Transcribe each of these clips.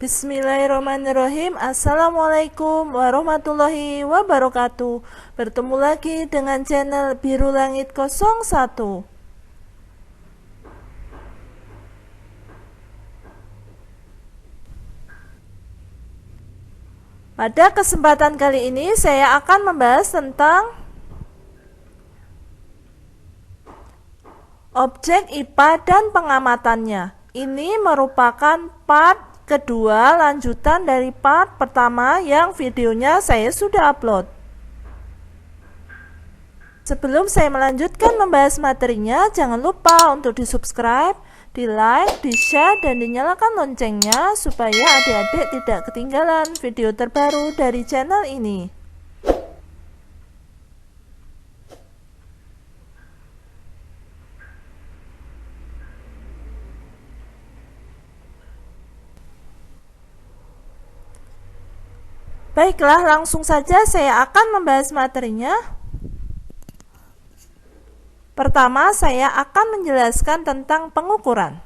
Bismillahirrahmanirrahim. Assalamualaikum warahmatullahi wabarakatuh. Bertemu lagi dengan channel Biru Langit 01. Pada kesempatan kali ini saya akan membahas tentang objek IPA dan pengamatannya. Ini merupakan part kedua lanjutan dari part pertama yang videonya saya sudah upload. Sebelum saya melanjutkan membahas materinya, jangan lupa untuk di subscribe, di like, di share, dan dinyalakan loncengnya supaya adik-adik tidak ketinggalan video terbaru dari channel ini. Baiklah, langsung saja saya akan membahas materinya. Pertama, saya akan menjelaskan tentang pengukuran.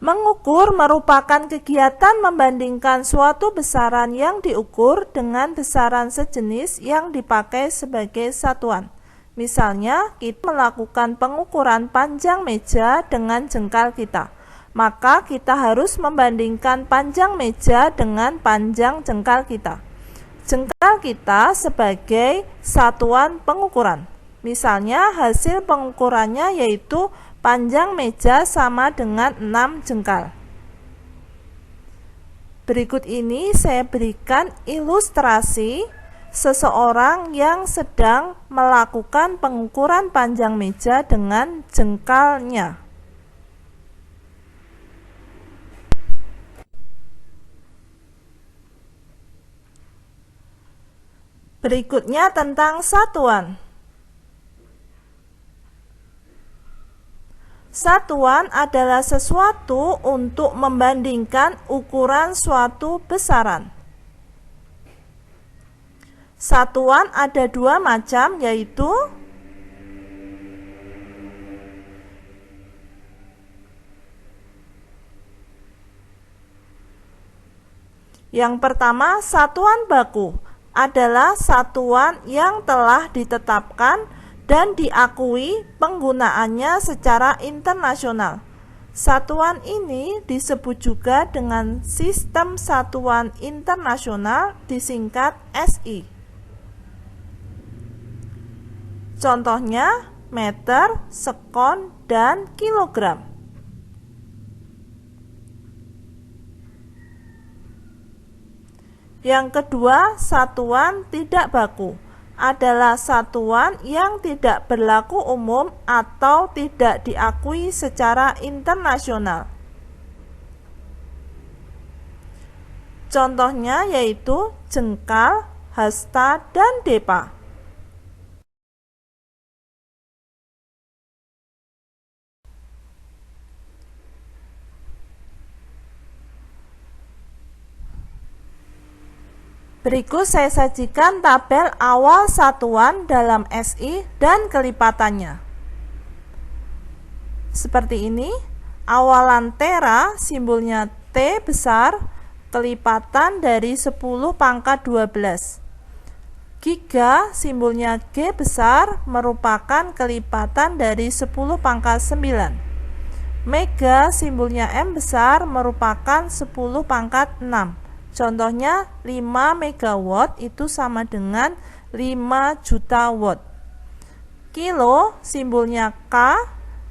Mengukur merupakan kegiatan membandingkan suatu besaran yang diukur dengan besaran sejenis yang dipakai sebagai satuan. Misalnya, kita melakukan pengukuran panjang meja dengan jengkal kita. Maka kita harus membandingkan panjang meja dengan panjang jengkal kita. Jengkal kita sebagai satuan pengukuran. Misalnya, hasil pengukurannya yaitu panjang meja sama dengan 6 jengkal. Berikut ini saya berikan ilustrasi seseorang yang sedang melakukan pengukuran panjang meja dengan jengkalnya. Berikutnya tentang satuan. Satuan adalah sesuatu untuk membandingkan ukuran suatu besaran. Satuan ada dua macam, yaitu yang pertama, satuan baku adalah satuan yang telah ditetapkan dan diakui penggunaannya secara internasional. Satuan ini disebut juga dengan Sistem Satuan Internasional, disingkat SI. Contohnya meter, sekon, dan kilogram. Yang kedua, satuan tidak baku adalah satuan yang tidak berlaku umum atau tidak diakui secara internasional. Contohnya yaitu jengkal, hasta, dan depa. Berikut saya sajikan tabel awal satuan dalam SI dan kelipatannya. Seperti ini, awalan tera simbolnya T besar, kelipatan dari 10 pangkat 12. Giga simbolnya G besar, merupakan kelipatan dari 10 pangkat 9. Mega simbolnya M besar, merupakan 10 pangkat 6. Contohnya 5 megawatt itu sama dengan 5 juta watt. Kilo simbolnya K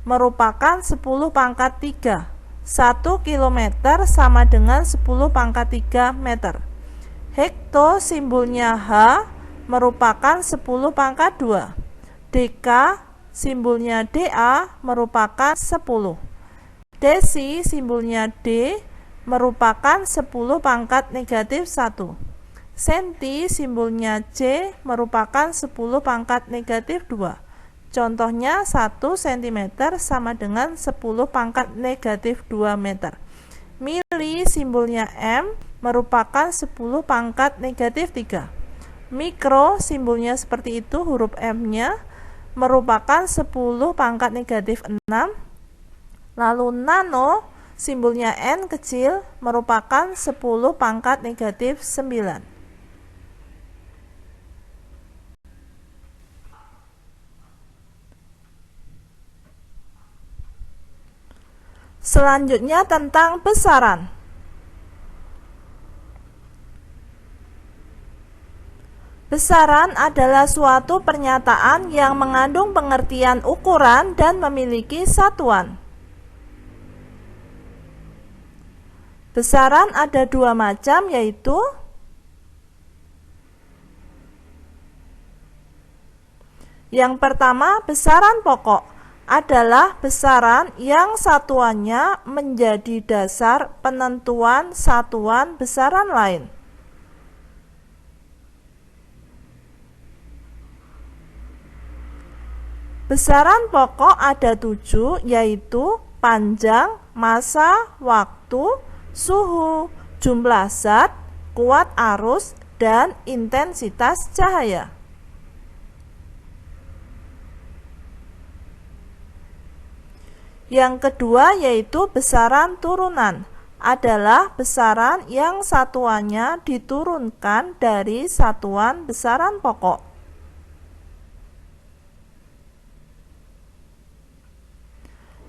merupakan 10 pangkat 3. 1 kilometer sama dengan 10 pangkat 3 meter. Hekto simbolnya H merupakan 10 pangkat 2. Deka simbolnya DA merupakan 10. Desi simbolnya D merupakan 10 pangkat negatif 1. Senti simbolnya C merupakan 10 pangkat negatif 2. Contohnya 1 cm sama dengan 10 pangkat negatif 2 meter. Mili simbolnya M merupakan 10 pangkat negatif 3. Mikro simbolnya seperti itu, huruf M-nya merupakan 10 pangkat negatif 6. Lalu nano simbolnya N kecil merupakan 10 pangkat negatif 9. Selanjutnya tentang besaran. Besaran adalah suatu pernyataan yang mengandung pengertian ukuran dan memiliki satuan. Besaran ada dua macam, yaitu yang pertama, besaran pokok adalah besaran yang satuannya menjadi dasar penentuan satuan besaran lain. Besaran pokok ada 7, yaitu panjang, massa, waktu, suhu, jumlah zat, kuat arus, dan intensitas cahaya. Yang kedua yaitu besaran turunan, adalah besaran yang satuannya diturunkan dari satuan besaran pokok.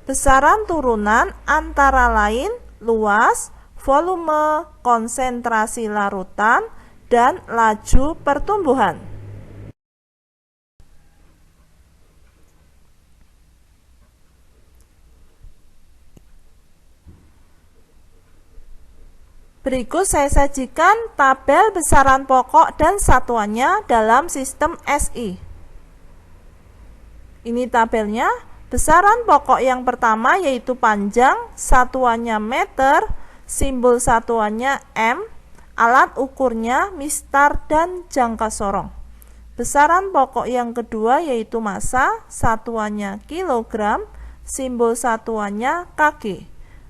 Besaran turunan antara lain luas, volume, konsentrasi larutan, dan laju pertumbuhan. Berikut saya sajikan tabel besaran pokok dan satuannya dalam sistem SI. Ini tabelnya. Besaran pokok yang pertama yaitu panjang, satuannya meter, simbol satuannya M, alat ukurnya mistar dan jangka sorong. Besaran pokok yang kedua yaitu massa, satuannya kilogram, simbol satuannya kg,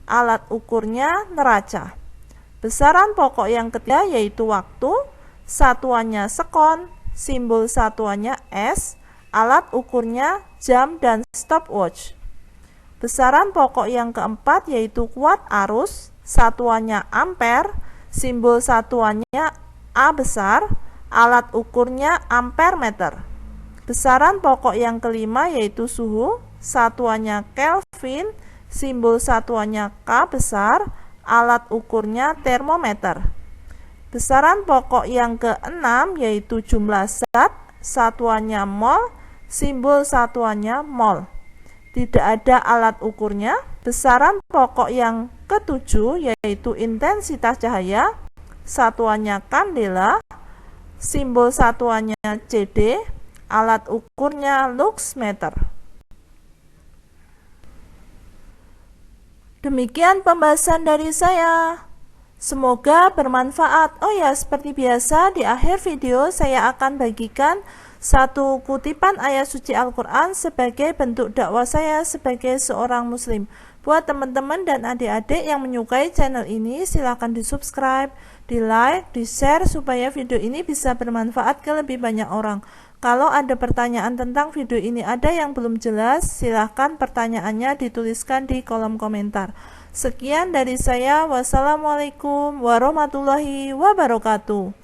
alat ukurnya neraca. Besaran pokok yang ketiga yaitu waktu, satuannya sekon, simbol satuannya S, alat ukurnya jam dan stopwatch. Besaran pokok yang keempat yaitu kuat arus, satuannya ampere, simbol satuannya A besar, alat ukurnya ampere meter. Besaran pokok yang kelima yaitu suhu, satuannya Kelvin, simbol satuannya K besar, alat ukurnya termometer. Besaran pokok yang keenam yaitu jumlah zat, satuannya mol, simbol satuannya mol. Tidak ada alat ukurnya. Besaran pokok yang ketujuh yaitu intensitas cahaya, satuannya kandela, simbol satuannya CD, alat ukurnya lux meter. Demikian pembahasan dari saya. Semoga bermanfaat. Oh ya, seperti biasa di akhir video saya akan bagikan satu kutipan ayat suci Al-Quran sebagai bentuk dakwah saya sebagai seorang muslim. Buat teman-teman dan adik-adik yang menyukai channel ini, silahkan di subscribe, di like, di share supaya video ini bisa bermanfaat ke lebih banyak orang. Kalau ada pertanyaan tentang video ini ada yang belum jelas, silahkan pertanyaannya dituliskan di kolom komentar. Sekian dari saya. Wassalamualaikum warahmatullahi wabarakatuh.